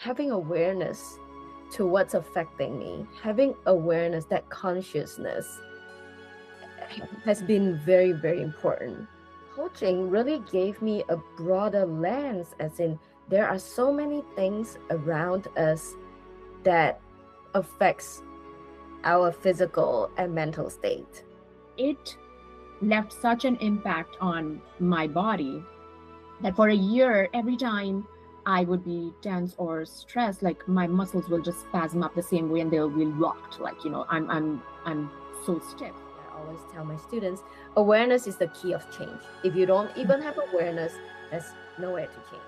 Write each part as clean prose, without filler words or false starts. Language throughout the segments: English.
having awareness to what's affecting me, having awareness, that consciousness has been very, very important. Coaching really gave me a broader lens, as in there are so many things around us that affects our physical and mental state. It left such an impact on my body that for a year, every time I would be tense or stressed, like my muscles will just spasm up the same way and they'll be locked. Like, I'm so stiff. I always tell my students, awareness is the key of change. If you don't even have awareness, there's nowhere to change.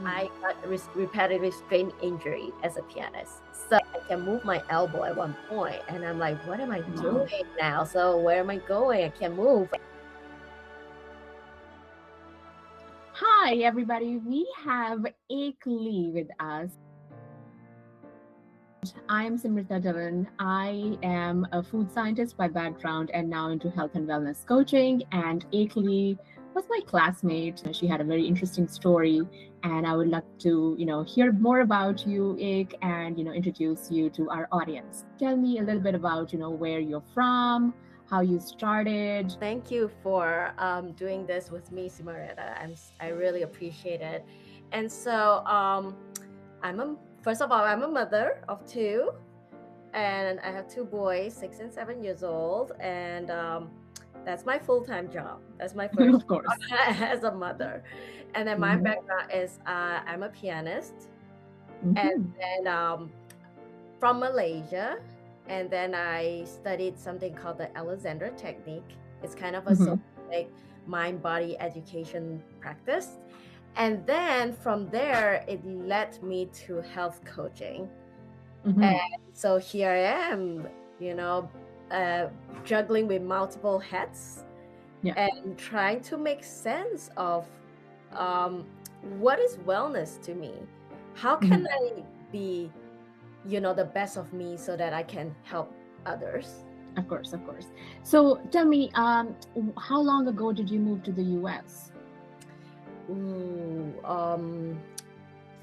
I got repetitive strain injury as a pianist. So I can move my elbow at one point and I'm like, what am I doing now? So where am I going? I can't move. Hi, everybody. We have Aik Lee with us. I'm Simrita Dhawan. I am a food scientist by background and now into health and wellness coaching. And Aik Lee was my classmate. She had a very interesting story, and I would love to, hear more about you, Aik, and introduce you to our audience. Tell me a little bit about, where you're from, how you started. Thank you for doing this with me, Simrita. I really appreciate it. And so first of all, I'm a mother of two, and I have two boys, 6 and 7 years old, and that's my full-time job. That's my first Of course. job as a mother. And then my background is I'm a pianist, and then from Malaysia, and then I studied something called the Alexander technique. It's kind of a somatic mind-body education practice. And then from there, it led me to health coaching. And so here I am, juggling with multiple hats and trying to make sense of what is wellness to me. How can I be, the best of me so that I can help others? Of course. So tell me, how long ago did you move to the US?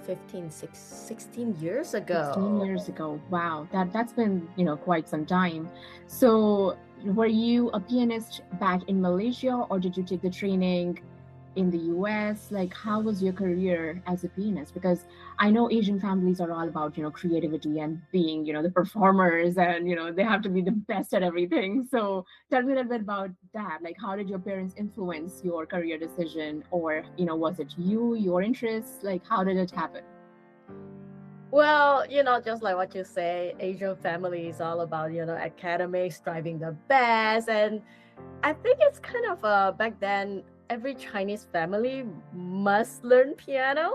16 years ago. 16 years ago. Wow, that's been quite some time. So were you a pianist back in Malaysia, or did you take the training in the US? Like, how was your career as a pianist? Because I know Asian families are all about creativity and being the performers, and they have to be the best at everything. So tell me a little bit about that. Like, how did your parents influence your career decision, or was it your interests? Like, how did it happen? Well, just like what you say, Asian family is all about academics, striving the best. And I think it's kind of back then, every Chinese family must learn piano.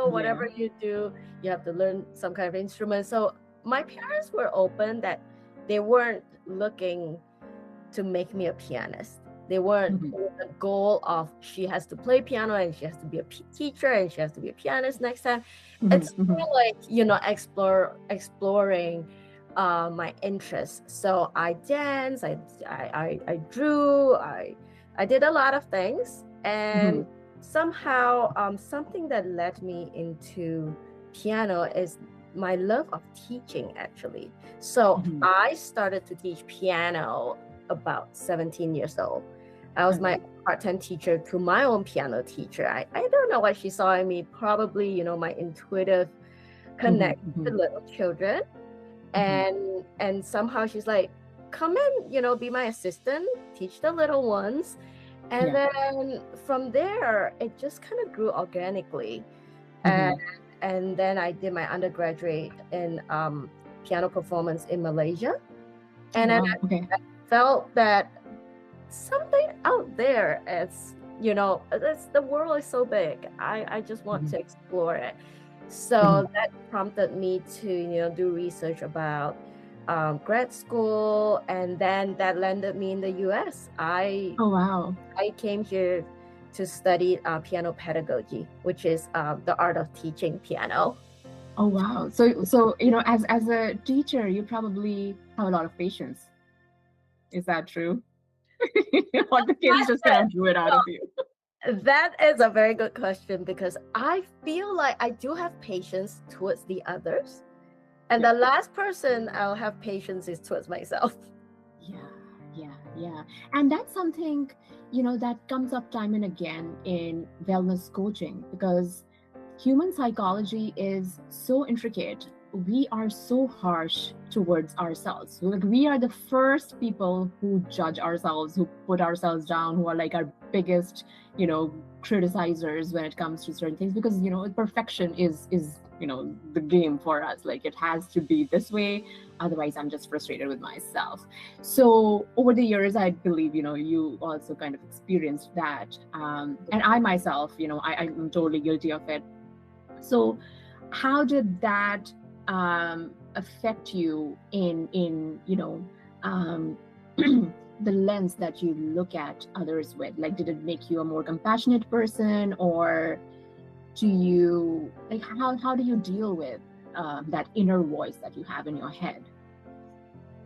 Whatever you do, you have to learn some kind of instrument. So my parents were open that they weren't looking to make me a pianist. They weren't the goal of she has to play piano and she has to be a teacher and she has to be a pianist next time. It's more like exploring my interests. So I danced, I drew, I did a lot of things, and somehow something that led me into piano is my love of teaching, actually. So I started to teach piano about 17 years old. I was my part-time teacher to my own piano teacher. I don't know what she saw in me, probably, my intuitive connect to little children. And somehow she's like, come and, be my assistant, teach the little ones. And then from there, it just kind of grew organically. And then I did my undergraduate in piano performance in Malaysia. And then I felt that something out there is, the world is so big. I just want to explore it. So that prompted me to, do research about grad school, and then that landed me in the US. I came here to study piano pedagogy, which is the art of teaching piano. Oh wow! So as a teacher, you probably have a lot of patience. Is that true? Or the kids just kind of drew it out of you? That is a very good question because I feel like I do have patience towards the others. And Yeah. the last person I'll have patience is towards myself. Yeah, yeah. And that's something, that comes up time and again in wellness coaching because human psychology is so intricate. We are so harsh towards ourselves. Like we are the first people who judge ourselves, who put ourselves down, who are like our biggest, criticizers when it comes to certain things because, perfection is the game for us. Like it has to be this way, otherwise I'm just frustrated with myself. So over the years, I believe you also kind of experienced that, and I myself, I'm totally guilty of it. So how did that affect you in the lens that you look at others with? Like, did it make you a more compassionate person, or do you like how do you deal with that inner voice that you have in your head?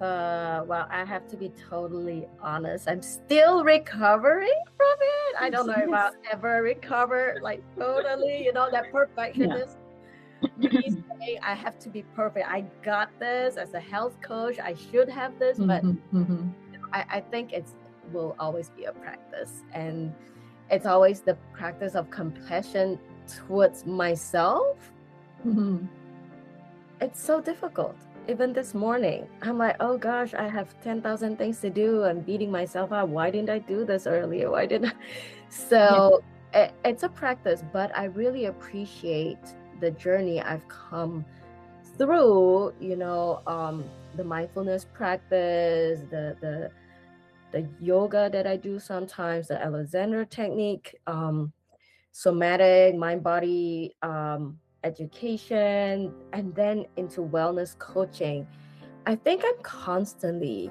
Well, I have to be totally honest. I'm still recovering from it. I don't know if I'll Yes. ever recover like totally, that Yeah. perfectionist me saying I have to be perfect. I got this as a health coach. I should have this, but I think it will always be a practice. And it's always the practice of compassion towards myself. It's so difficult. Even this morning, I'm like, oh gosh, I have 10,000 things to do. I'm beating myself up. Why didn't I do this earlier? Why didn't I? So it's a practice, but I really appreciate the journey I've come through, the mindfulness practice, the yoga that I do sometimes, the Alexander technique, somatic, mind body education, and then into wellness coaching. I think I'm constantly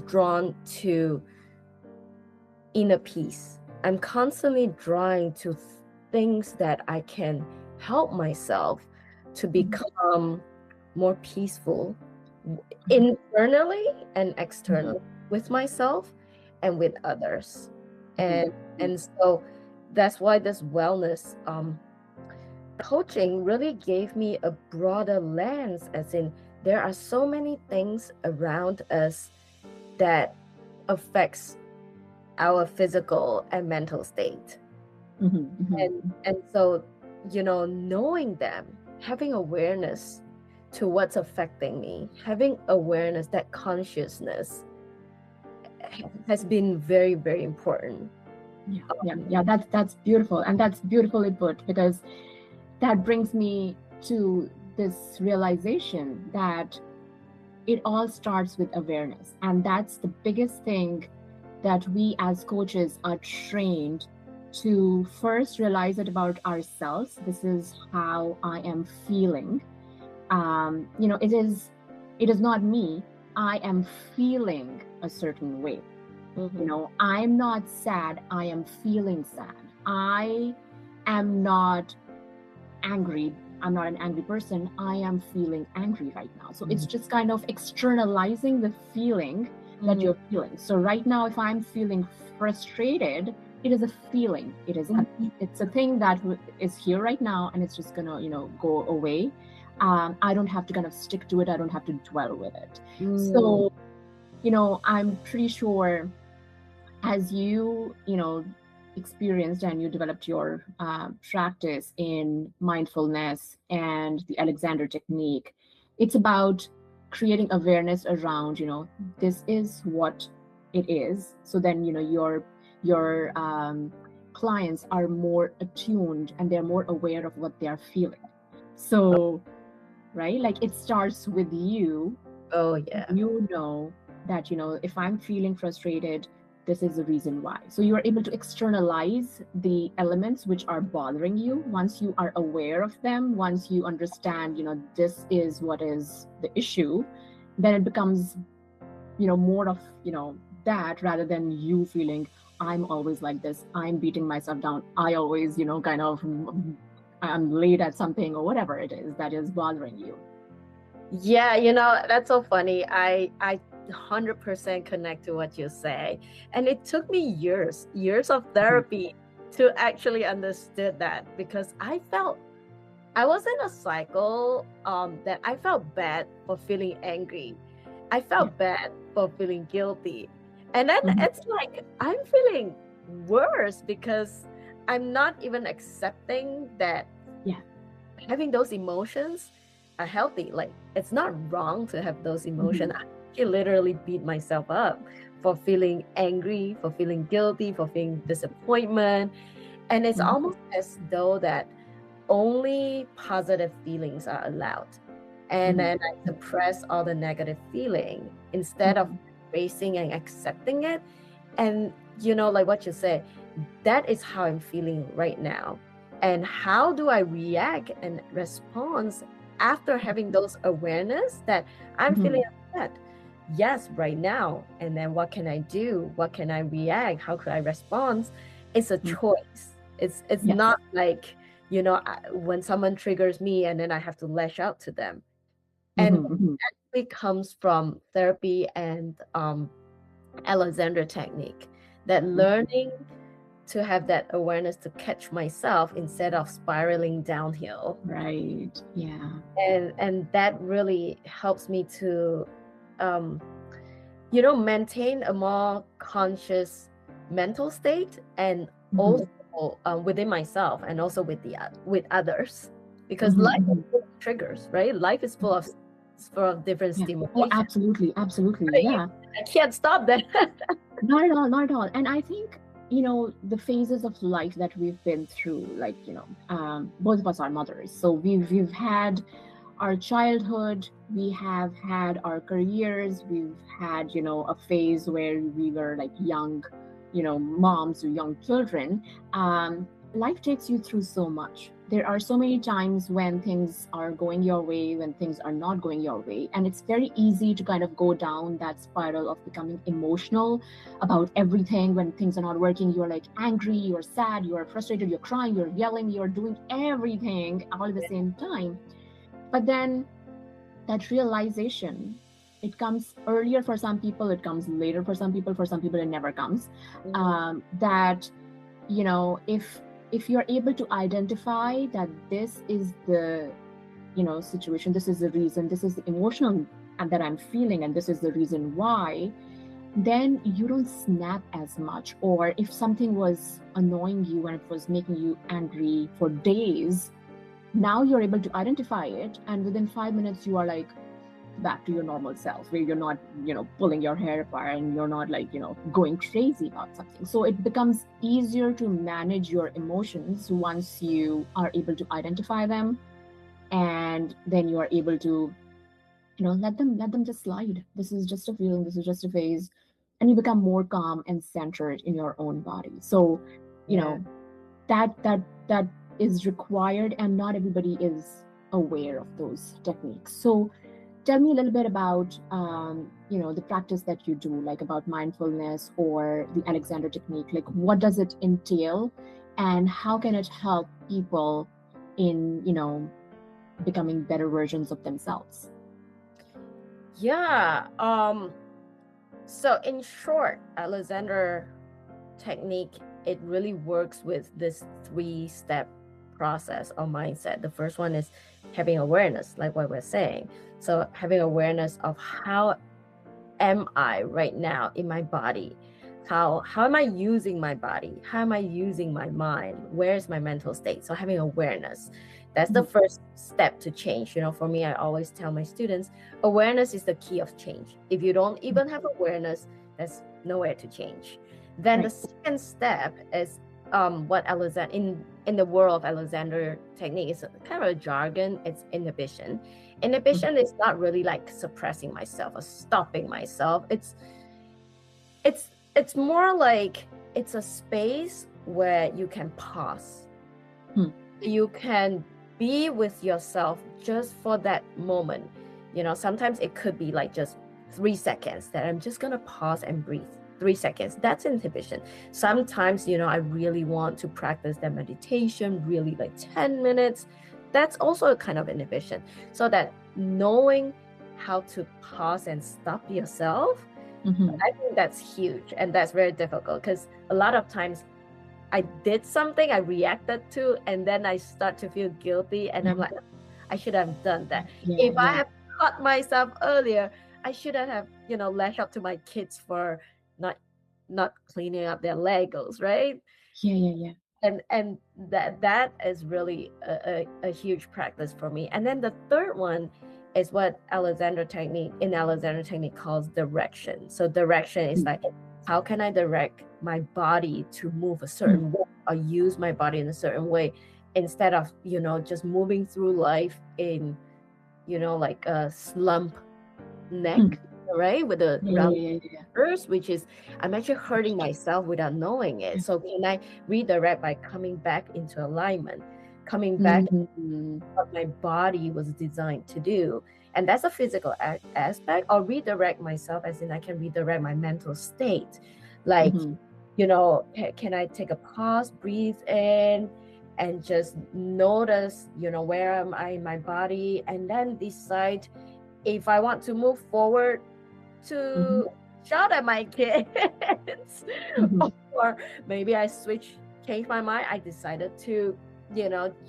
drawn to inner peace. I'm constantly drawn to things that I can help myself to become more peaceful internally and externally with myself and with others. And so that's why this wellness coaching really gave me a broader lens, as in there are so many things around us that affects our physical and mental state. And so, knowing them, having awareness to what's affecting me, having awareness, that consciousness has been very, very important. Yeah, that's beautiful, and that's beautifully put, because that brings me to this realization that it all starts with awareness, and that's the biggest thing that we as coaches are trained to first realize it about ourselves. This is how I am feeling. It is not me. I am feeling a certain way. I'm not sad. I am feeling sad. I am not angry. I'm not an angry person. I am feeling angry right now. So it's just kind of externalizing the feeling that you're feeling. So right now, if I'm feeling frustrated, it is a feeling. It's a thing that is here right now, and it's just gonna, go away. I don't have to kind of stick to it. I don't have to dwell with it. So, I'm pretty sure as you, experienced and you developed your practice in mindfulness and the Alexander technique, it's about creating awareness around, this is what it is. So then, your clients are more attuned and they're more aware of what they are feeling. So, right, like it starts with you. Oh yeah. You know that, if I'm feeling frustrated, this is the reason why. So you are able to externalize the elements which are bothering you. Once you are aware of them, once you understand, this is what is the issue, then it becomes, more of, that, rather than you feeling, I'm always like this, I'm beating myself down, I always, kind of, I'm late at something, or whatever it is that is bothering you. Yeah, that's so funny. I 100% connect to what you say. And it took me years of therapy to actually understood that, because I was in a cycle that I felt bad for feeling angry. I Yeah. felt bad for feeling guilty. And then Mhm. it's like I'm feeling worse because I'm not even accepting that Yeah. having those emotions are healthy. Like, it's not wrong to have those emotions. Mhm. I can literally beat myself up for feeling angry, for feeling guilty, for feeling disappointment. And it's Mhm. almost as though that only positive feelings are allowed. And Mhm. then I suppress all the negative feeling instead of Mhm. facing and accepting it. And like what you say, that is how I'm feeling right now. And how do I react and respond after having those awareness that I'm feeling Mhm. upset? Yes, right now. And then what can I do? What can I react? How could I respond? It's a Mhm. choice. It's Yes. not like, when someone triggers me and then I have to lash out to them. And Mhm. Mhm. it comes from therapy and Alexander technique, that Mhm. learning to have that awareness to catch myself instead of spiraling downhill. Right. Yeah. And that really helps me to um maintain a more conscious mental state, and Mhm. also within myself and also with others, because Mhm. life is Mhm. full of triggers, right? Life is full of different Yeah. Oh, stimulation. absolutely. Absolutely. Right? Yeah. I can't stop that. Not at all, not at all. And I think, the phases of life that we've been through, like, both of us are mothers. So we've had our childhood, we have had our careers, we've had, a phase where we were like young, moms or young children. Life takes you through so much. There are so many times when things are going your way, when things are not going your way. And it's very easy to kind of go down that spiral of becoming emotional about everything. When things are not working, you're like angry, you're sad, you're frustrated, you're crying, you're yelling, you're doing everything all at the same time. But then that realization, it comes earlier for some people, it comes later for some people it never comes. Mhm. That if you're able to identify that this is the situation, this is the reason, this is the emotional and that I'm feeling, and this is the reason why, then you don't snap as much. Or if something was annoying you and it was making you angry for days, now you're able to identify it, and within 5 minutes you are like back to your normal self, where you're not pulling your hair apart, and you're not like going crazy about something. So it becomes easier to manage your emotions once you are able to identify them, and then you are able to let them just slide. This is just a feeling, this is just a phase, and you become more calm and centered in your own body. So you Yeah. know that is required, and not everybody is aware of those techniques. So tell me a little bit about the practice that you do, like about mindfulness or the Alexander technique. Like, what does it entail, and how can it help people in becoming better versions of themselves? Yeah. So in short, Alexander technique, it really works with this 3-step process or mindset. The first one is having awareness, like what we're saying. So having awareness of how am I right now in my body? How am I using my body? How am I using my mind? Where is my mental state? So having awareness, that's the Mhm. first step to change. For me, I always tell my students, awareness is the key of change. If you don't even have awareness, there's nowhere to change. Then the Right. second step is what Alexander in the world of Alexander technique is kind of a jargon. It's inhibition. Mhm. Inhibition is not really like suppressing myself or stopping myself. It's more like it's a space where you can pause. Hmm. You can be with yourself just for that moment. Sometimes it could be like just 3 seconds that I'm just gonna pause and breathe. 3 seconds. That's inhibition. Sometimes, I really want to practice that meditation, really like 10 minutes. That's also a kind of inhibition. So that knowing how to pause and stop yourself, Mhm. I think that's huge, and that's very difficult because a lot of times I did something, I reacted to, and then I start to feel guilty, and Yeah, I'm like, I should have done that. yeah, If I yeah, have caught myself earlier, I shouldn't have, lashed up to my kids for not not cleaning up their Legos, right? yeah, yeah, yeah. And that is really a huge practice for me. And then the third one is what Alexander technique calls direction. So direction is Mm, like, how can I direct my body to move a mm, certain way or use my body in a certain way, instead of just moving through life in like a slump mm. neck, right, with a Yeah, round yeah, yeah, yeah, first, which is I'm actually hurting myself without knowing it. yeah. So can I redirect by coming back into alignment, coming back to Mm, what my body was designed to do? And that's a physical aspect. Or redirect myself, as in I can redirect my mental state. Like, mm-hmm. can I take a pause, breathe in, and just notice, where am I in my body, and then decide if I want to move forward Mm-hmm. to shout at my kids, Mm-hmm. or maybe I change my mind. I decided to,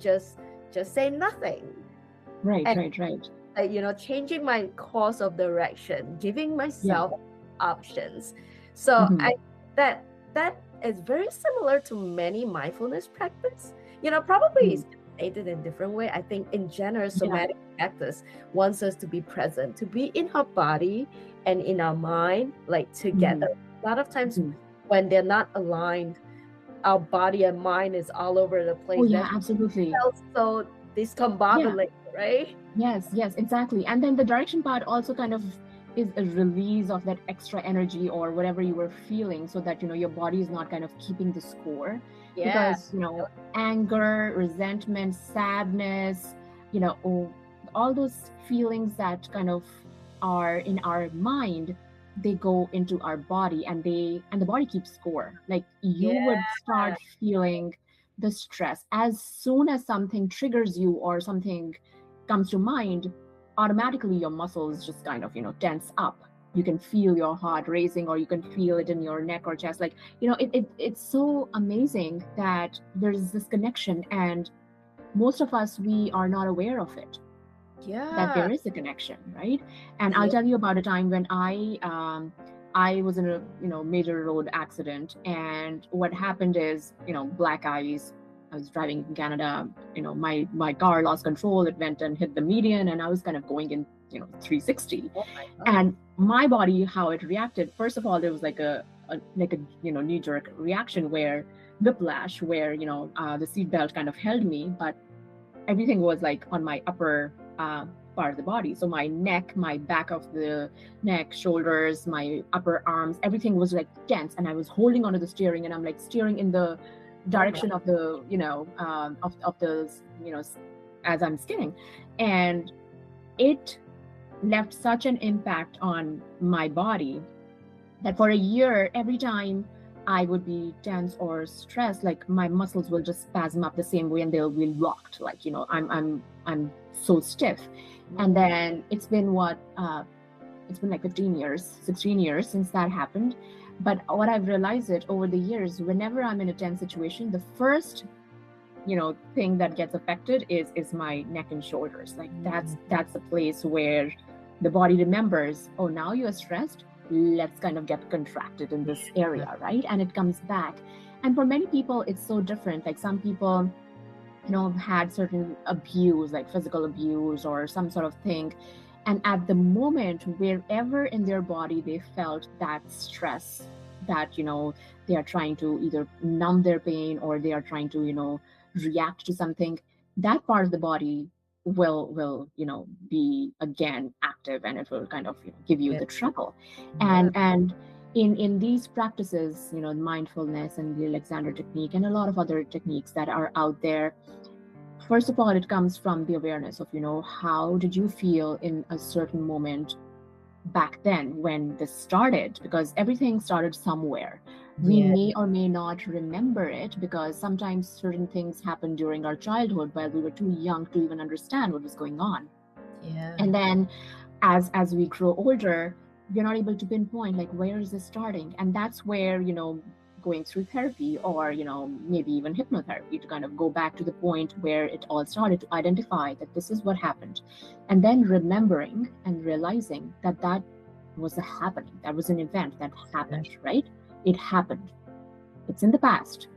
just say nothing, Right, and right, right. changing my course of direction, giving Yeah. myself options. So Mm-hmm. that is very similar to many mindfulness practice. Probably Mm. it's stated in different way. I think in general, Yeah. somatic practice wants us to be present, to be in our body and in our mind, like Mm-hmm. together. A lot of times Mm-hmm. when they're not aligned, our body and mind is all over the Oh, place. yeah, That absolutely. felt so Yeah. discombobulated, right? Yes, yes, exactly. And then the direction part also kind of is a release of that extra energy or whatever you were feeling so that, your body is not kind of keeping the score. Yeah. Because, anger, resentment, sadness, all those feelings that kind of are in our mind, they go into our body and the body keeps score. Like you Yeah. would start feeling the stress as soon as something triggers you or something comes to mind, automatically your muscles just kind of, tense up. You can feel your heart racing, or you can feel it in your neck or chest. Like, it's so amazing that there's this connection, and most of us, we are not aware of it, that Yeah. there is a connection, right? And I'll Yeah. tell you about a time when I was in a major road accident, and what happened is, black eyes. I was driving in Canada. My car lost control. It went and hit the median, and I was kind of going in 360. Oh my God. And my body, how it reacted. First of all, there was like a knee jerk reaction where whiplash, where the seatbelt kind of held me, but everything was like on my upper part of the body. So my neck, my back of the neck, shoulders, my upper arms, everything was like tense. And I was holding onto the steering, and I'm like steering in the Oh my. direction of the, of the, as I'm skidding. And it left such an impact on my body that for a year, every time I would be tense or stressed, like my muscles will just spasm up the same way and they'll be locked. Like, I'm so stiff. And then it's been it's been like 15 years, 16 years since that happened. But what I've realized it over the years, whenever I'm in a tense situation, the first thing that gets affected is my neck and shoulders. Like that's the place where the body remembers, oh, now you're stressed, let's kind of get contracted in this area, right? And it comes back. And for many people it's so different. Like some people have had certain abuse, like physical abuse or some sort of thing, and at the moment, wherever in their body they felt that stress, that they are trying to either numb their pain or they are trying to react to something, that part of the body will be again active, and it will kind of give you Yeah. the trouble. Yeah. And in these practices, mindfulness and the Alexander technique and a lot of other techniques that are out there, first of all, it comes from the awareness of how did you feel in a certain moment back then when this started, because everything started somewhere. We Yeah. may or may not remember it because sometimes certain things happened during our childhood while we were too young to even understand what was going on. Yeah. And then as we grow older, we're not able to pinpoint like where is this starting. And that's where going through therapy or, maybe even hypnotherapy to kind of go back to the point where it all started, to identify that this is what happened. And then remembering and realizing that that was a happening, that was an event that happened, right? It happened. It's in the past.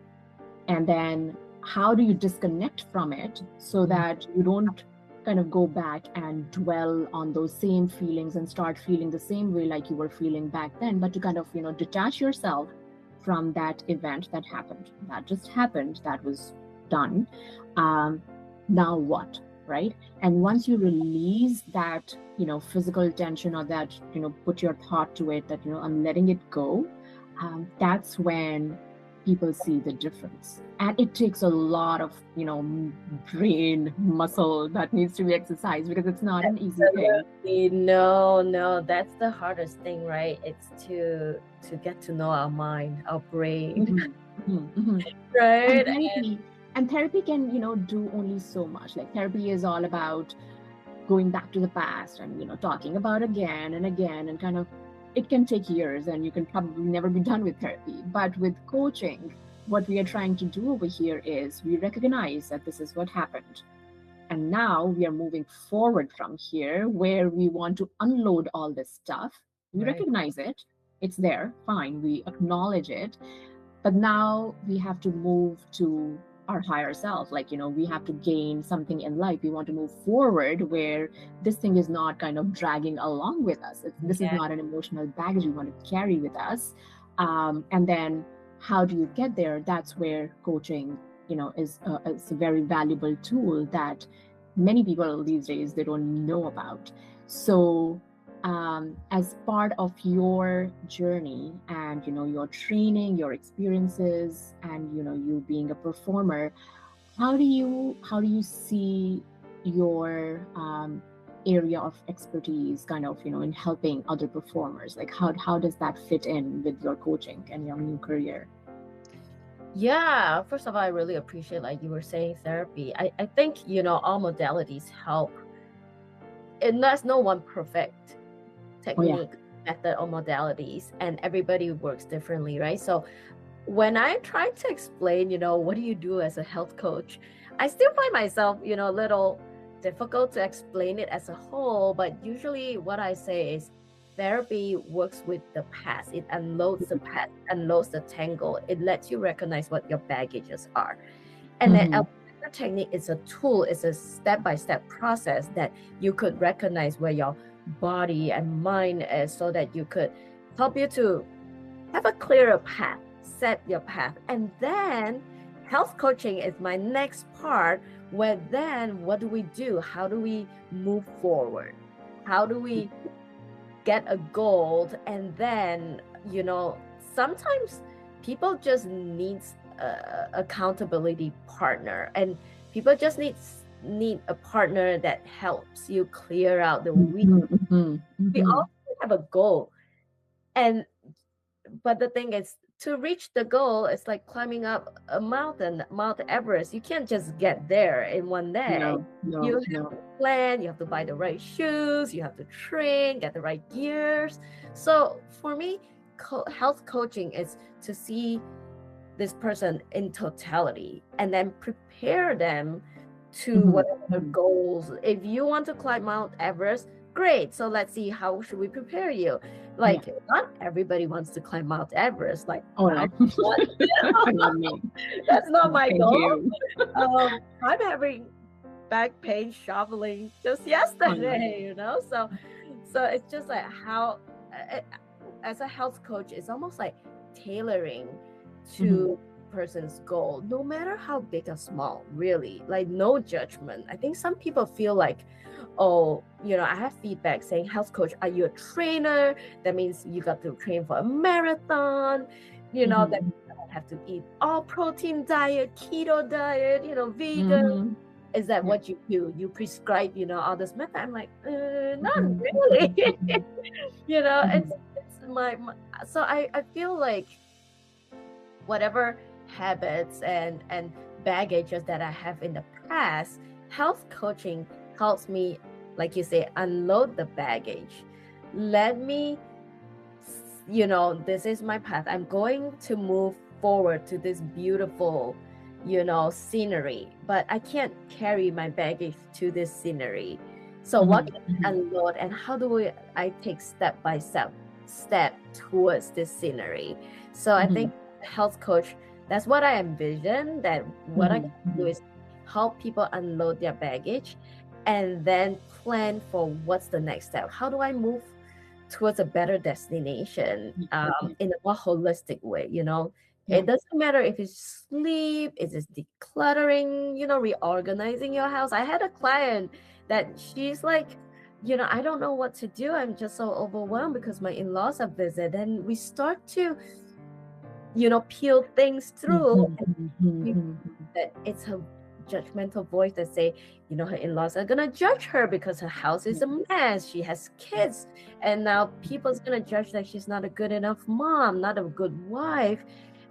And then how do you disconnect from it so that you don't kind of go back and dwell on those same feelings and start feeling the same way like you were feeling back then, but to kind of, detach yourself from that event that happened. That just happened, that was done. Now what, right? And once you release that, physical tension, or that, put your thought to it, that, I'm letting it go, that's when people see the difference. And it takes a lot of, brain muscle that needs to be exercised, because it's not an easy thing. No, that's the hardest thing, right? It's to get to know our mind, our brain. Right? And therapy can, do only so much. Like, therapy is all about going back to the past and, talking about again and again, and kind of, it can take years, and you can probably never be done with therapy. But with coaching, what we are trying to do over here is we recognize that this is what happened. And now we are moving forward from here, where we want to unload all this stuff. We recognize it. It's there. Fine. We acknowledge it. But now we have to move to our higher self. Like, we have to gain something in life. We want to move forward where this thing is not kind of dragging along with us. This is not an emotional baggage we want to carry with us. And then how do you get there? That's where coaching, is a very valuable tool that many people these days, they don't know about. So as part of your journey and your training, your experiences, and you being a performer, how do you see your area of expertise kind of in helping other performers? Like, how does that fit in with your coaching and your new career? Yeah, first of all, I really appreciate, like you were saying, therapy. I think all modalities help, and there's no one perfect technique, method, or modalities, and everybody works differently, right? So when I try to explain, what do you do as a health coach, I still find myself, a little difficult to explain it as a whole. But usually what I say is therapy works with the past. It unloads the past, unloads the tangle. It lets you recognize what your baggages are. And then a technique is a tool, it's a step-by-step process that you could recognize where your body and mind is, so that you could help you to have a clearer path, set your path. And then health coaching is my next part, where then what do we do? How do we move forward? How do we get a goal? And then, sometimes people just need accountability partner, and people just need a partner that helps you clear out the weeds. We all have a goal, but the thing is, to reach the goal, it's like climbing up a mountain, Mount Everest. You can't just get there in one day. You have to plan, you have to buy the right shoes, you have to train, get the right gears. So for me, health coaching is to see this person in totality and then prepare them to whatever their goals. If you want to climb Mount Everest, great. So let's see, how should we prepare you? Like, not everybody wants to climb Mount Everest. Like, that's not my goal. I'm having back pain shoveling just yesterday, So it's just like how, as a health coach, it's almost like tailoring to person's goal, no matter how big or small, really. Like, no judgment. I think some people feel like, oh, I have feedback saying, health coach, are you a trainer? That means you got to train for a marathon, that you have to eat all protein diet, keto diet, vegan. Is that what you do? You prescribe, all this method? I'm like, not really. It's my so I feel like whatever habits and baggages that I have in the past, health coaching helps me, like you say, unload the baggage. Let me, this is my path. I'm going to move forward to this beautiful, scenery, but I can't carry my baggage to this scenery. So what can I unload, and how do I take step towards this scenery? So I think health coach, that's what I envision, that what I can do is help people unload their baggage and then plan for what's the next step. How do I move towards a better destination in a more holistic way? It doesn't matter if it's sleep, if it's decluttering, reorganizing your house. I had a client that she's like, I don't know what to do. I'm just so overwhelmed because my in-laws have visited, and we start to peel things through, and that it's her judgmental voice that say, her in-laws are gonna judge her because her house is a mess, she has kids, and now people's gonna judge that she's not a good enough mom, not a good wife.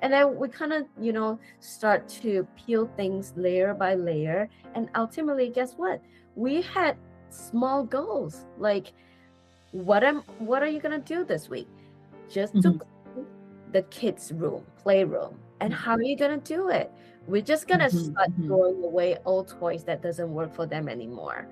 And then we kind of start to peel things layer by layer, and ultimately, guess what, we had small goals, like what are you gonna do this week? Just to the kids' room, playroom. And how are you gonna do it? We're just gonna start throwing away old toys that doesn't work for them anymore.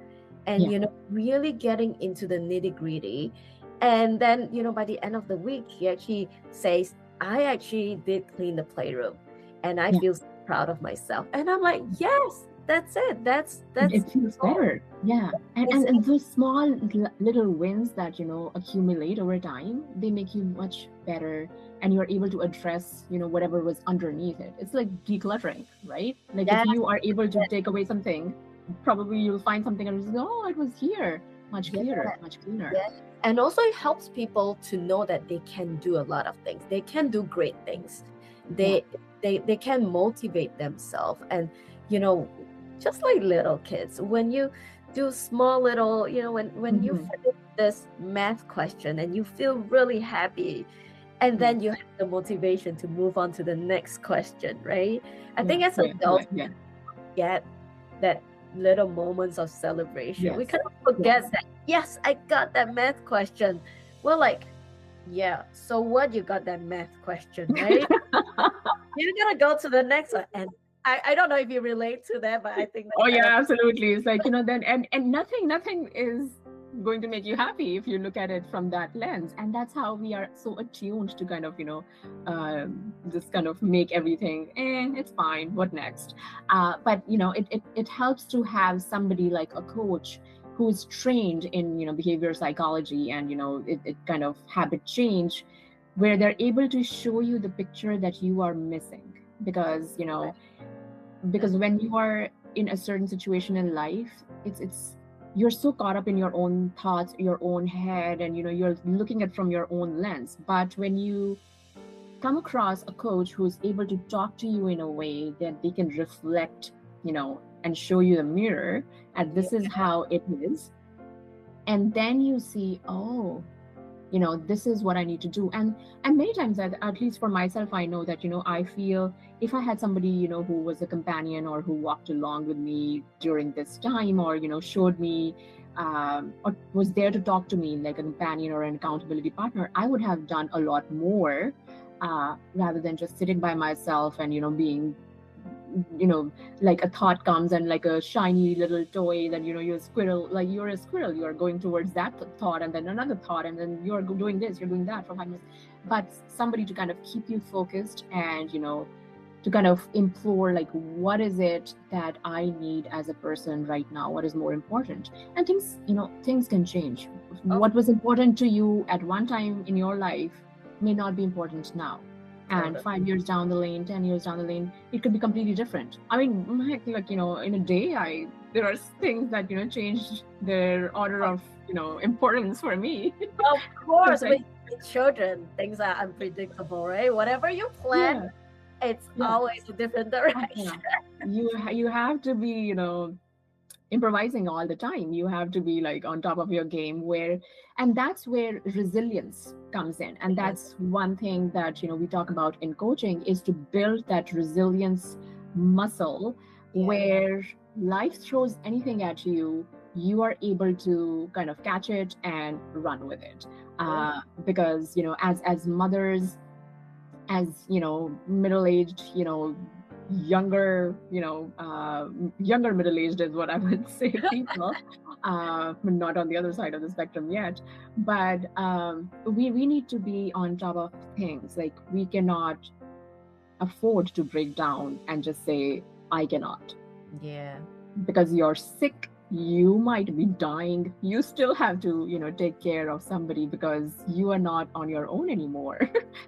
And really getting into the nitty-gritty. And then, by the end of the week, he actually says, I actually did clean the playroom and I feel so proud of myself. And I'm like, yes, that's it. That's it feels better. Yeah. And those small little wins that, accumulate over time, they make you much better, and you're able to address, whatever was underneath it. It's like decluttering, right? Like if you are able to take away something, probably you'll find something and just go, oh, it was here. Much clearer, much cleaner. Yeah. And also it helps people to know that they can do a lot of things. They can do great things. They can motivate themselves. And, just like little kids, when you do small little, when you finish this math question and you feel really happy, and then you have the motivation to move on to the next question, right? I think as adults, we get that little moments of celebration. We kind of forget that, yes, I got that math question. We're like, yeah, so what, you got that math question, right? You're gonna go to the next one. And I don't know if you relate to that, but I think absolutely. It's like, then and nothing is going to make you happy if you look at it from that lens. And that's how we are so attuned to kind of just kind of make everything, it's fine, what next? But it helps to have somebody like a coach who's trained in behavior psychology and it kind of habit change, where they're able to show you the picture that you are missing. Because because when you are in a certain situation in life, it's you're so caught up in your own thoughts, your own head, and you're looking at from your own lens. But when you come across a coach who's able to talk to you in a way that they can reflect, and show you the mirror, and this is how it is, and then you see, oh, this is what I need to do. And many times, at least for myself, I know that I feel if I had somebody who was a companion or who walked along with me during this time, or showed me or was there to talk to me like a companion or an accountability partner, I would have done a lot more rather than just sitting by myself and being like a thought comes and like a shiny little toy, then you're a squirrel, you're going towards that thought, and then another thought, and then you're doing this, you're doing that for 5 minutes. But somebody to kind of keep you focused and to kind of implore, like, what is it that I need as a person right now, what is more important? And things can change. What was important to you at one time in your life may not be important now. And 5 years down the lane, 10 years down the lane, it could be completely different. I mean, heck, like, in a day, there are things that, changed their order of, importance for me. Of course, with children, things are unpredictable, right? Whatever you plan, it's always a different direction. You have to be, improvising all the time. You have to be like on top of your game, and that's where resilience comes in. And that's one thing that we talk about in coaching, is to build that resilience muscle, where life throws anything at you, you are able to kind of catch it and run with it. Because as mothers as middle-aged, younger middle-aged is what I would say, people, but not on the other side of the spectrum yet. But we need to be on top of things. Like, we cannot afford to break down and just say, I cannot. Yeah. Because you're sick, you might be dying, you still have to take care of somebody, because you are not on your own anymore.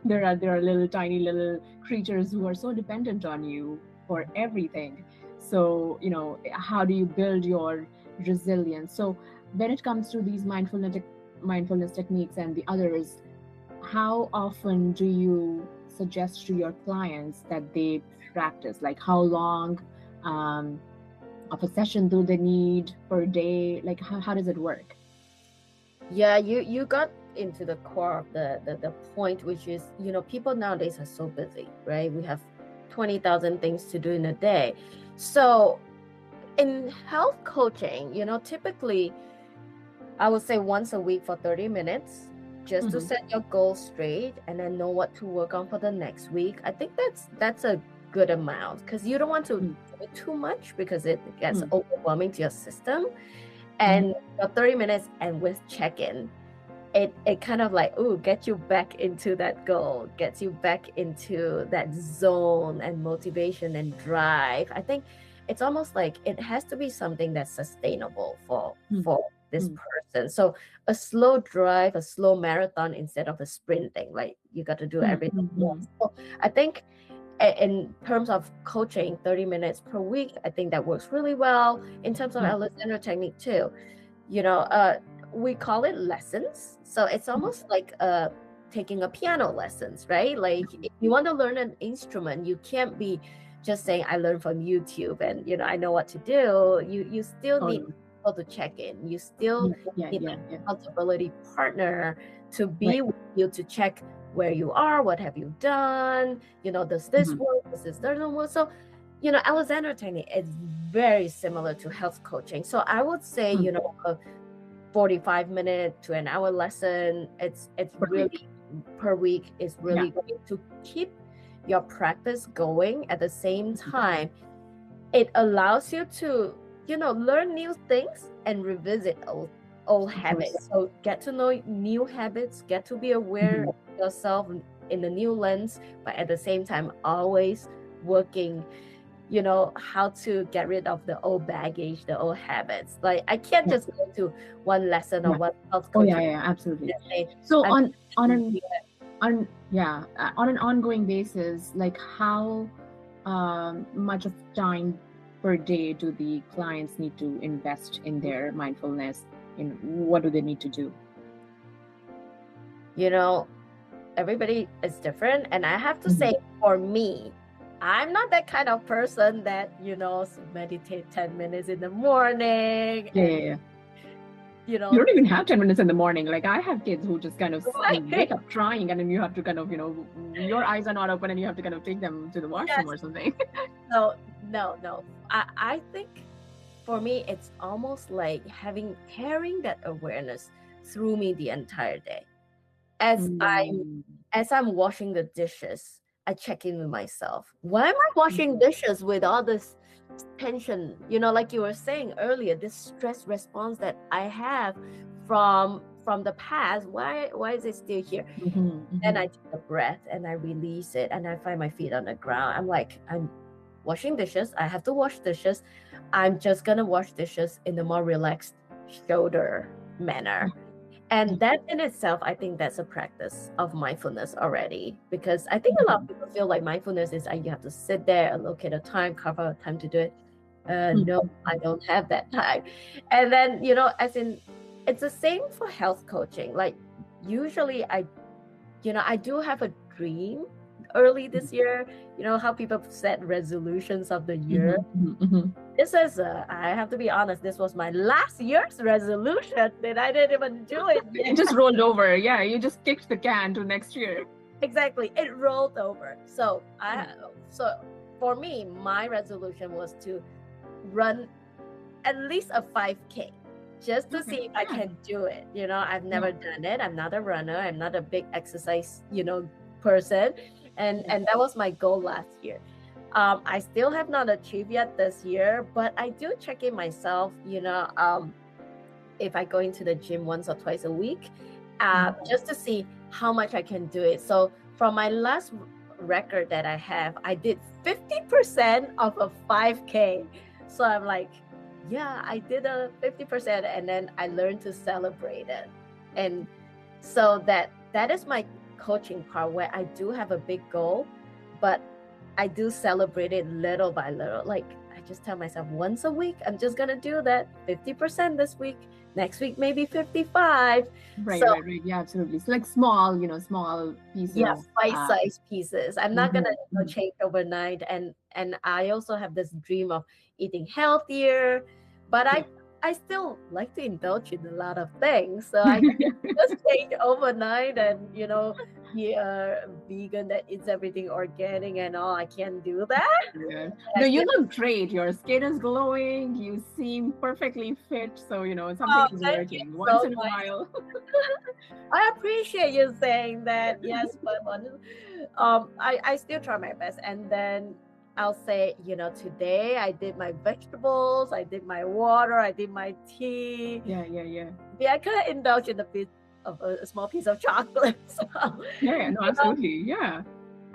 there are little tiny little creatures who are so dependent on you for everything. So how do you build your resilience? So when it comes to these mindfulness techniques and the others, how often do you suggest to your clients that they practice? Like, how long of a session do they need per day? Like, how does it work? Yeah, you got into the core of the point, which is, people nowadays are so busy, right? We have 20,000 things to do in a day. So in health coaching, typically I would say once a week for 30 minutes, just to set your goals straight and then know what to work on for the next week. I think that's a good amount, because you don't want to do it too much, because it gets overwhelming to your system. And your 30 minutes and with check-in, it kind of like, get you back into that goal, gets you back into that zone and motivation and drive. I think it's almost like it has to be something that's sustainable for this person. So a slow drive, a slow marathon instead of a sprinting, like you got to do everything once. So I think in terms of coaching, 30 minutes per week, I think that works really well. In terms of Alexander technique too, we call it lessons. So it's almost like taking a piano lessons, right? Like, if you want to learn an instrument, you can't be just saying, I learned from YouTube and I know what to do. You still need people to check in. You still need an accountability partner to be with you, to check where you are, what have you done, does this work, does this doesn't work. So Alexander technique is very similar to health coaching. So I would say a 45-minute to an hour lesson, it's really per week is really great to keep your practice going. At the same time, it allows you to learn new things and revisit old habits. So get to know new habits, get to be aware of yourself in the new lens, but at the same time always working how to get rid of the old baggage, the old habits. Like, I can't just go to one lesson or one health coaching. Absolutely. So on an ongoing basis, like, how much of time per day do the clients need to invest in their mindfulness? What do they need to do? Everybody is different, and I have to say, for me, I'm not that kind of person that meditate 10 minutes in the morning. You don't even have 10 minutes in the morning. Like, I have kids who just kind of wake up crying, and then you have to kind of your eyes are not open and you have to kind of take them to the washroom or something. No. I think for me it's almost like carrying that awareness through me the entire day. As I'm washing the dishes, I check in with myself. Why am I washing dishes with all this tension? Like you were saying earlier, this stress response that I have from the past. Why is it still here? And I take a breath and I release it, and I find my feet on the ground. I'm like, I'm washing dishes. I have to wash dishes. I'm just gonna wash dishes in a more relaxed shoulder manner. And that in itself, I think that's a practice of mindfulness already, because I think a lot of people feel like mindfulness is you have to sit there, allocate a time, carve out time to do it. No, I don't have that time. And then, as in, it's the same for health coaching. Like, usually I do have a dream early this year, how people set resolutions of the year. This is, I have to be honest, this was my last year's resolution, and I didn't even do it. It just rolled over. Yeah, you just kicked the can to next year. Exactly, it rolled over. So so for me, my resolution was to run at least a 5K, just to see if I can do it. I've never done it. I'm not a runner. I'm not a big exercise, person. And that was my goal last year. I still have not achieved yet this year, but I do check in myself, if I go into the gym once or twice a week, just to see how much I can do it. So from my last record that I have, I did 50% of a 5K. So I'm like, yeah, I did a 50%, and then I learned to celebrate it. And so that is my coaching part, where I do have a big goal, but I do celebrate it little by little. Like, I just tell myself once a week, I'm just gonna do that 50% this week. Next week, maybe 55. Right. Yeah, absolutely. It's like small, small pieces. Yeah, bite-sized pieces. I'm not gonna change overnight. And I also have this dream of eating healthier, but I still like to indulge in a lot of things. So I just change overnight and be a vegan that eats everything organic and all. I can't do that. Yeah. No, you look great. Your skin is glowing. You seem perfectly fit. So, something is working once in a while. I appreciate you saying that. Yes, but I still try my best. And then I'll say, today I did my vegetables, I did my water, I did my tea. Yeah. I could indulge in a small piece of chocolate. So, yeah, no, absolutely. Yeah.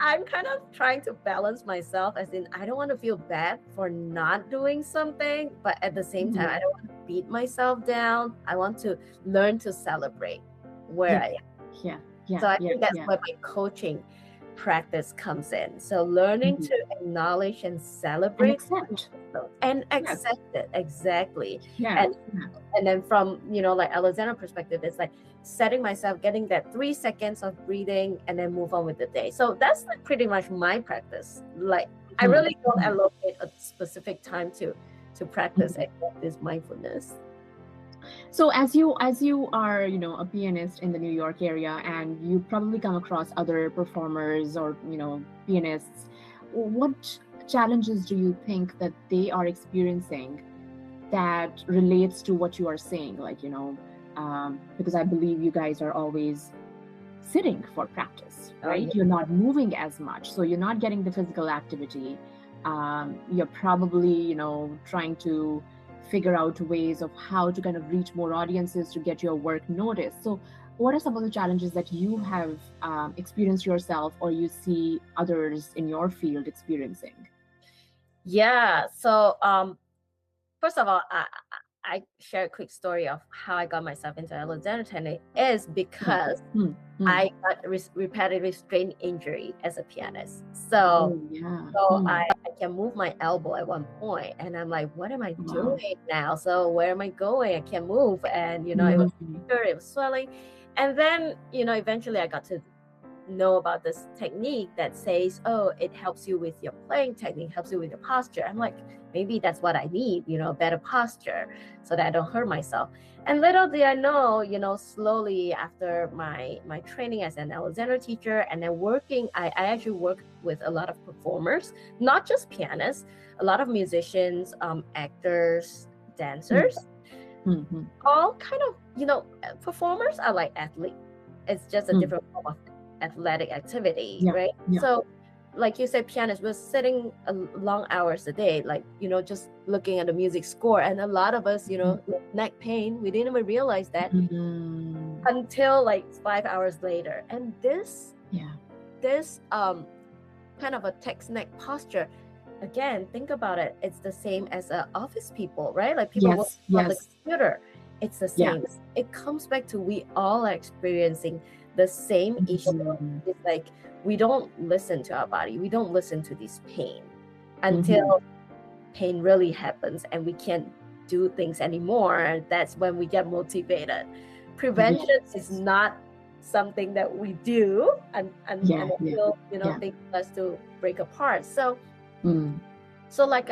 I'm kind of trying to balance myself, as in I don't want to feel bad for not doing something, but at the same time, I don't want to beat myself down. I want to learn to celebrate where I am. Yeah. So I think that's where my coaching practice comes in. So learning to acknowledge and celebrate and accept it. Exactly. And then from, like Alexander perspective, it's like setting myself, getting that 3 seconds of breathing and then move on with the day. So that's like pretty much my practice. Like I really don't allocate a specific time to practice this mindfulness. So as you are, a pianist in the New York area, and you probably come across other performers or, pianists, what challenges do you think that they are experiencing that relates to what you are saying? Like, because I believe you guys are always sitting for practice, right? You're not moving as much. So you're not getting the physical activity. You're probably, trying to figure out ways of how to kind of reach more audiences to get your work noticed. So what are some of the challenges that you have experienced yourself, or you see others in your field experiencing? Yeah. So first of all, I share a quick story of how I got myself into Alexander technique is because I got repetitive strain injury as a pianist. So, I can move my elbow at one point, and I'm like, what am I doing now? So where am I going? I can't move. And, it was swelling. And then, eventually I got to know about this technique that says, oh, it helps you with your playing technique, helps you with your posture. I'm like, maybe that's what I need, better posture so that I don't hurt myself. And little did I know, slowly after my training as an Alexander teacher and then working, I actually work with a lot of performers, not just pianists, a lot of musicians, actors, dancers, all kind of, performers are like athletes. It's just a different form of athletic activity, right? So like you said, pianists, we're sitting long hours a day, like, just looking at the music score. And a lot of us, neck pain, we didn't even realize that until like 5 hours later. And this kind of a text neck posture, again, think about it, it's the same as office people, right? Like people work on the computer. It's the same. It comes back to we all are experiencing the same issue. It's like we don't listen to our body. We don't listen to this pain until pain really happens and we can't do things anymore. That's when we get motivated. Prevention is not something that we do until things start to break apart. So like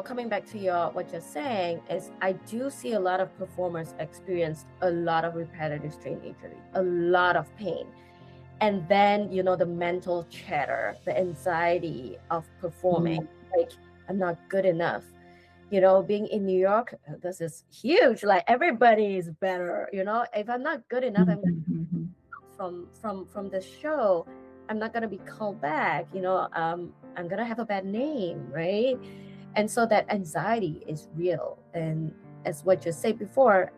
coming back to what you're saying is I do see a lot of performers experience a lot of repetitive strain injury, a lot of pain. And then, the mental chatter, the anxiety of performing, like I'm not good enough. Being in New York, this is huge. Like everybody is better, if I'm not good enough, I'm from the show, I'm not going to be called back, I'm going to have a bad name, right? And so that anxiety is real. And as what you said before,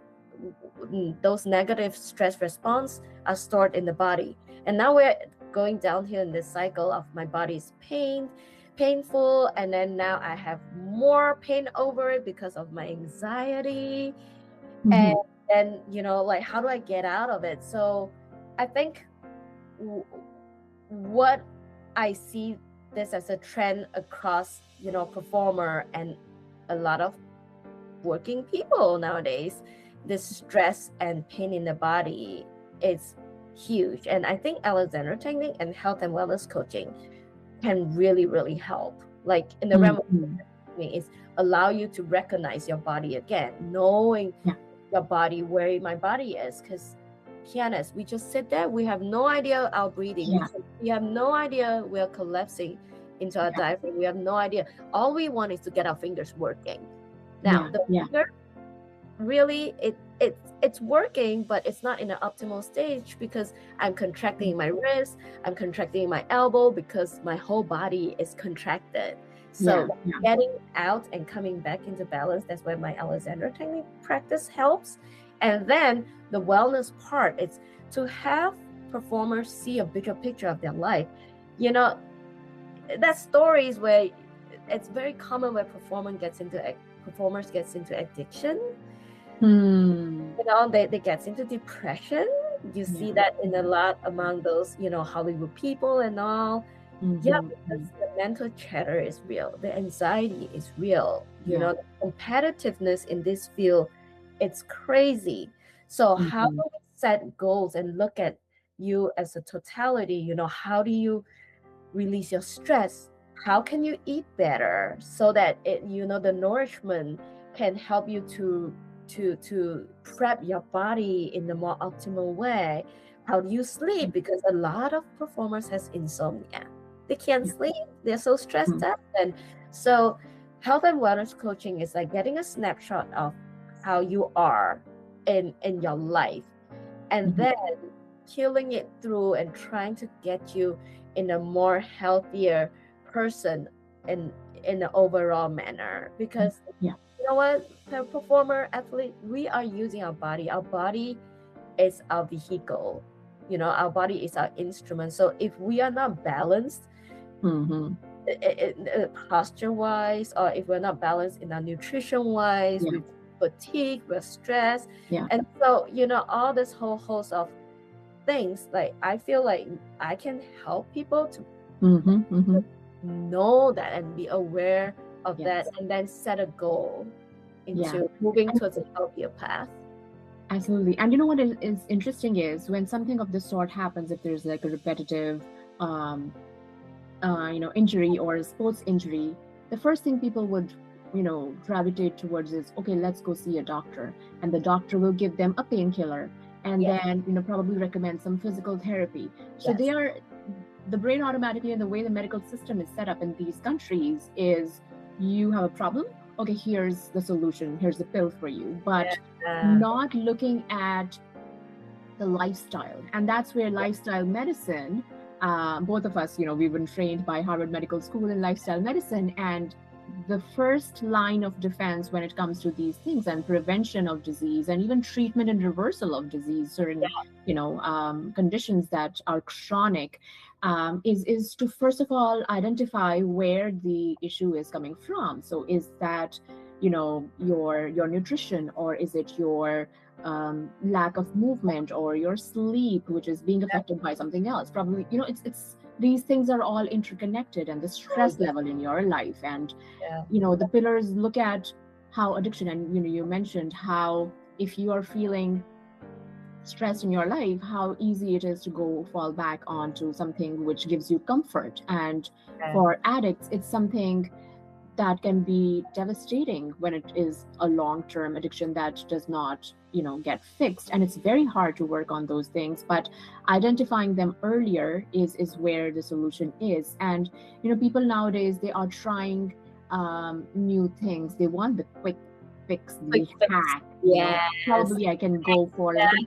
those negative stress response are stored in the body. And now we're going downhill in this cycle of my body's painful, and then now I have more pain over it because of my anxiety. And then, like, how do I get out of it? So I think what I see this as a trend across, performer and a lot of working people nowadays, this stress and pain in the body is huge. And I think Alexander technique and health and wellness coaching can really, really help. Like in the realm of is allow you to recognize your body again, knowing your body, where my body is. Because pianists, we just sit there, we have no idea our breathing. We have no idea we're collapsing into our diaphragm. We have no idea. All we want is to get our fingers working. Now the finger, really, it's working, but it's not in an optimal stage because I'm contracting my wrist, I'm contracting my elbow because my whole body is contracted. So getting out and coming back into balance, that's where my Alexander technique practice helps. And then the wellness part, it's to have performers see a bigger picture of their life. That stories where it's very common where performers gets into addiction. They get into depression. You see that in a lot among those, Hollywood people and all. Because the mental chatter is real. The anxiety is real. The competitiveness in this field, it's crazy. So how do we set goals and look at you as a totality? How do you release your stress? How can you eat better so that the nourishment can help you to prep your body in the more optimal way? How do you sleep? Because a lot of performers has insomnia. They can't sleep. They're so stressed out. And so health and wellness coaching is like getting a snapshot of how you are in your life, and then killing it through and trying to get you in a more healthier person in the overall manner. Because you know what, the performer, athlete, we are using our body. Our body is our vehicle. Our body is our instrument. So if we are not balanced, posture wise, or if we're not balanced in our nutrition wise, we're fatigued, we're stressed, and so all this whole host of things, like I feel like I can help people to know that and be aware of that, and then set a goal into moving towards a healthier path. Absolutely. And what is interesting is when something of this sort happens, if there's like a repetitive injury or a sports injury, the first thing people would gravitate towards is, okay, let's go see a doctor, and the doctor will give them a painkiller and then probably recommend some physical therapy. So they are, the brain automatically, and the way the medical system is set up in these countries is, you have a problem, okay, here's the solution, here's the pill for you, but not looking at the lifestyle. And that's where lifestyle medicine, both of us, we've been trained by Harvard Medical School in lifestyle medicine, and the first line of defense when it comes to these things and prevention of disease and even treatment and reversal of disease, certain conditions that are chronic, is to first of all identify where the issue is coming from. So is that your nutrition, or is it your lack of movement, or your sleep, which is being affected by something else? Probably it's these things are all interconnected, and the stress level in your life, and the pillars look at how addiction, and you mentioned how if you are feeling stress in your life, how easy it is to fall back onto something which gives you comfort. And for addicts, it's something that can be devastating when it is a long-term addiction that does not get fixed, and it's very hard to work on those things. But identifying them earlier is where the solution is. And people nowadays, they are trying new things. They want the quick fix, the hack. Probably I can go for like an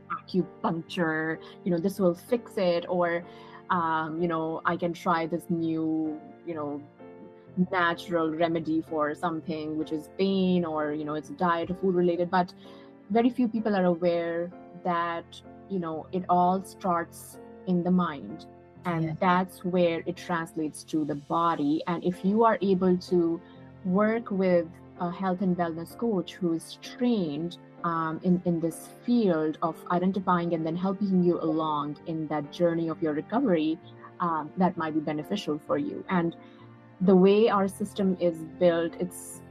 acupuncture, this will fix it. Or I can try this new, natural remedy for something which is pain, or it's diet or food related. But very few people are aware that it all starts in the mind, and that's where it translates to the body. And if you are able to work with a health and wellness coach who is trained in this field of identifying and then helping you along in that journey of your recovery, that might be beneficial for you. And the way our system is built, it's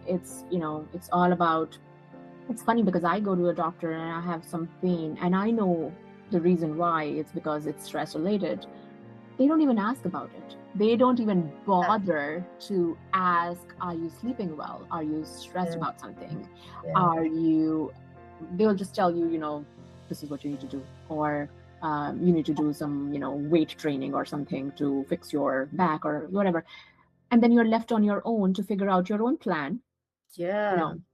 all about, it's funny because I go to a doctor and I have some pain and I know the reason why. It's because it's stress related. They don't even ask about it. They don't even bother to ask, are you sleeping well? Are you stressed about something? They'll just tell you, this is what you need to do. Or you need to do some, weight training or something to fix your back or whatever. And then you're left on your own to figure out your own plan.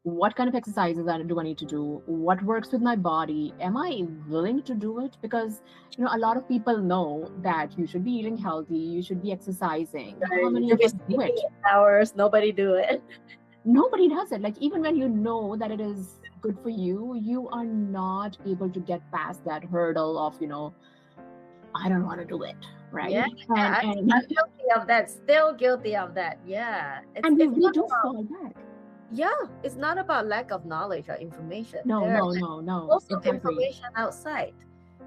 What kind of exercises do I need to do? What works with my body? Am I willing to do it? Because a lot of people know that you should be eating healthy, you should be exercising. How many of us do it? Hours, nobody do it. Nobody does it. Like, even when you know that it is good for you, you are not able to get past that hurdle of I don't want to do it, right? Yeah, I'm guilty of that. Still guilty of that. Yeah, and we do fall back. Yeah, it's not about lack of knowledge or information. No. Also, information outside.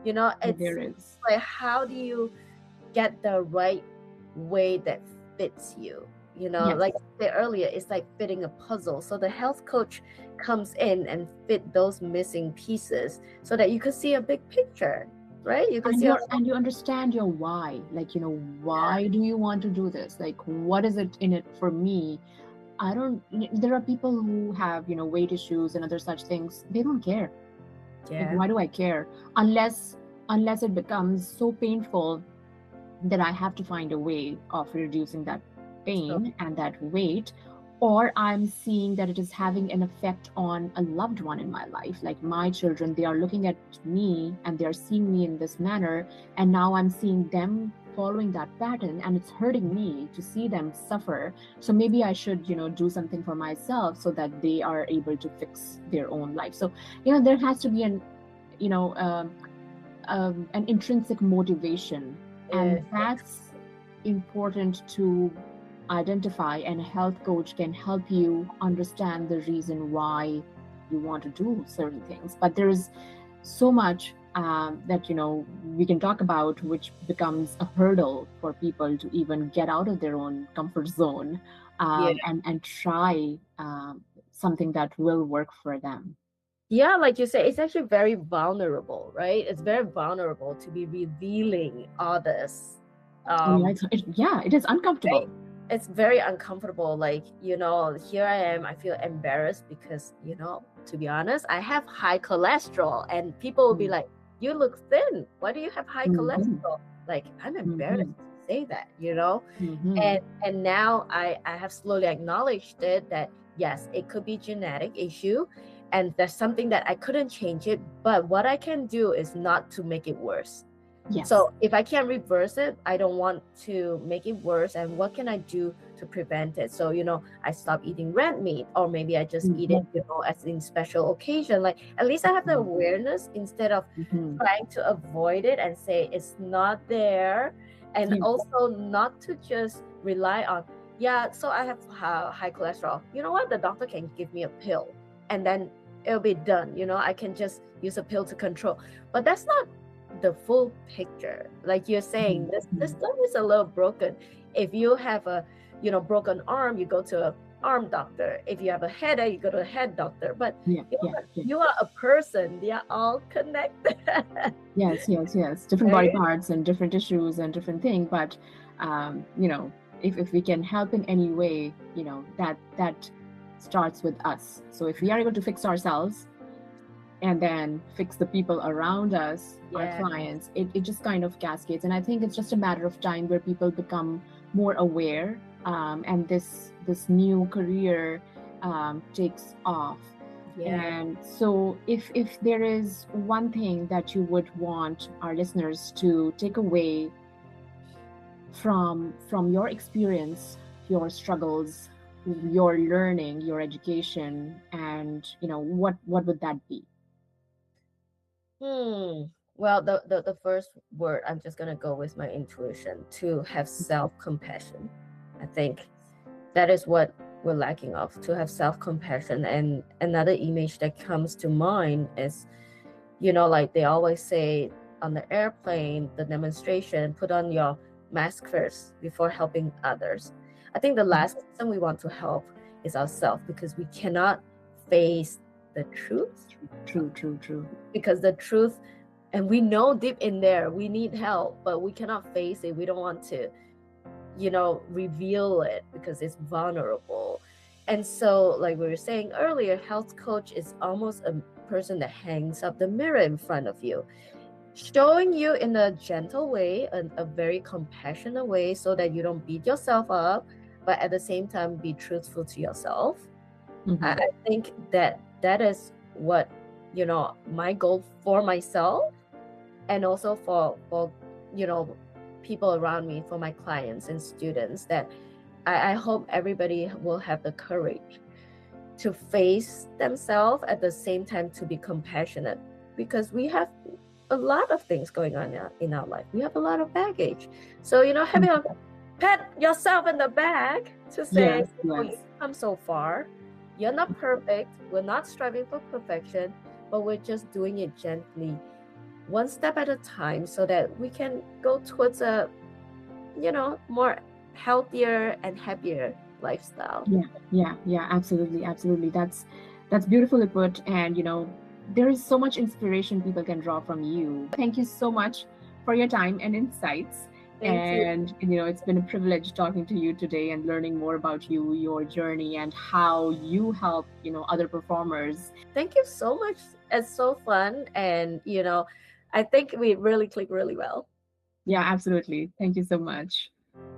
There is. like, how do you get the right way that fits you? Like I said earlier, it's like fitting a puzzle. So the health coach comes in and fit those missing pieces so that you can see a big picture, right? You can and you understand your why. Like, why do you want to do this? Like, what is it in it for me? There are people who have, weight issues and other such things. They don't care. Yeah. Like, why do I care? Unless it becomes so painful that I have to find a way of reducing that pain and that weight, or I'm seeing that it is having an effect on a loved one in my life. Like my children, they are looking at me and they're seeing me in this manner, and now I'm seeing them following that pattern, and it's hurting me to see them suffer. So maybe I should do something for myself so that they are able to fix their own life. So there has to be an intrinsic motivation, and that's important to identify, and a health coach can help you understand the reason why you want to do certain things. But there's so much that we can talk about, which becomes a hurdle for people to even get out of their own comfort zone and try something that will work for them. Yeah, like you say, it's actually very vulnerable, right? It's very vulnerable to be revealing all this. It is uncomfortable. Right? It's very uncomfortable. Like, here I am, I feel embarrassed because, to be honest, I have high cholesterol, and people will be like, you look thin. Why do you have high cholesterol? Like, I'm embarrassed to say that, And now I have slowly acknowledged it, that yes, it could be genetic issue, and there's something that I couldn't change it, but what I can do is not to make it worse. Yes. So if I can't reverse it, I don't want to make it worse. And what can I do to prevent it? So, I stop eating red meat, or maybe I just eat it, as in special occasion. Like, at least I have the awareness instead of trying to avoid it and say it's not there. And also not to just rely on, so I have high cholesterol. You know what? The doctor can give me a pill and then it'll be done. I can just use a pill to control. But that's not the full picture. Like you're saying, this system is a little broken. If you have a broken arm, you go to an arm doctor. If you have a headache, you go to a head doctor. But you are a person. They are all connected. Yes. Different body parts and different issues and different things. But if we can help in any way, that starts with us. So if we are able to fix ourselves and then fix the people around us, our clients, it just kind of cascades. And I think it's just a matter of time where people become more aware, and this new career takes off. And so if there is one thing that you would want our listeners to take away from your experience, your struggles, your learning, your education, and what would that be? Hmm. Well, the first word, I'm just gonna go with my intuition, to have self-compassion. I think that is what we're lacking of, to have self-compassion. And another image that comes to mind is, like they always say on the airplane, the demonstration, put on your mask first before helping others. I think the last person we want to help is ourselves, because we cannot face the truth. True, true, true. Because the truth, and we know deep in there we need help, but we cannot face it. We don't want to reveal it because it's vulnerable. And so, like we were saying earlier, health coach is almost a person that hangs up the mirror in front of you, showing you in a gentle way, a very compassionate way, so that you don't beat yourself up, but at the same time be truthful to yourself. I think that is what my goal for myself, and also for people around me, for my clients and students, that I hope everybody will have the courage to face themselves, at the same time to be compassionate, because we have a lot of things going on in our life. We have a lot of baggage. So having a pat yourself in the back to say, Yes, oh, you've yes. come so far. You're not perfect. We're not striving for perfection, but we're just doing it gently, one step at a time, so that we can go towards a more healthier and happier lifestyle. Yeah, yeah, yeah, absolutely, absolutely. That's beautifully put. And there is so much inspiration people can draw from you. Thank you so much for your time and insights. Thank you. And it's been a privilege talking to you today and learning more about you, your journey, and how you help other performers. Thank you so much. It's so fun, and I think we really click really well. Yeah, absolutely. Thank you so much.